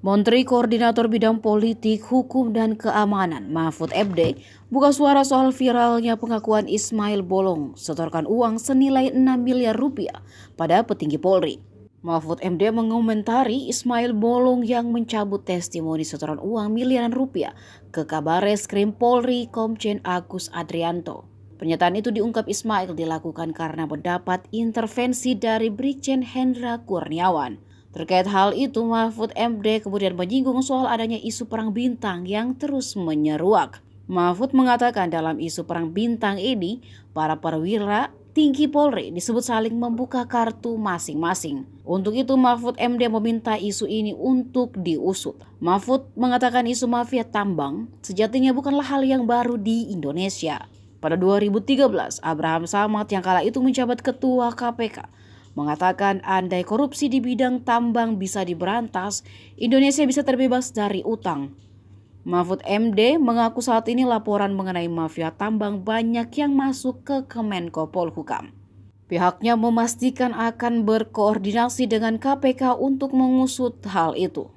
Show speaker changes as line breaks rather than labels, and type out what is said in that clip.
Menteri Koordinator Bidang Politik, Hukum, dan Keamanan Mahfud MD buka suara soal viralnya pengakuan Ismail Bolong setorkan uang senilai 6 miliar rupiah pada petinggi Polri. Mahfud MD mengomentari Ismail Bolong yang mencabut testimoni setoran uang miliaran rupiah ke Kabareskrim Polri Komjen Agus Adrianto. Pernyataan itu diungkap Ismail dilakukan karena mendapat intervensi dari Brigjen Hendra Kurniawan. Terkait hal itu, Mahfud MD kemudian menyinggung soal adanya isu perang bintang yang terus menyeruak. Mahfud mengatakan dalam isu perang bintang ini, para perwira tinggi Polri disebut saling membuka kartu masing-masing. Untuk itu, Mahfud MD meminta isu ini untuk diusut. Mahfud mengatakan isu mafia tambang sejatinya bukanlah hal yang baru di Indonesia. Pada 2013, Abraham Samad yang kala itu menjabat ketua KPK mengatakan andai korupsi di bidang tambang bisa diberantas, Indonesia bisa terbebas dari utang. Mahfud MD mengaku saat ini laporan mengenai mafia tambang banyak yang masuk ke Kemenko Polhukam. Pihaknya memastikan akan berkoordinasi dengan KPK untuk mengusut hal itu.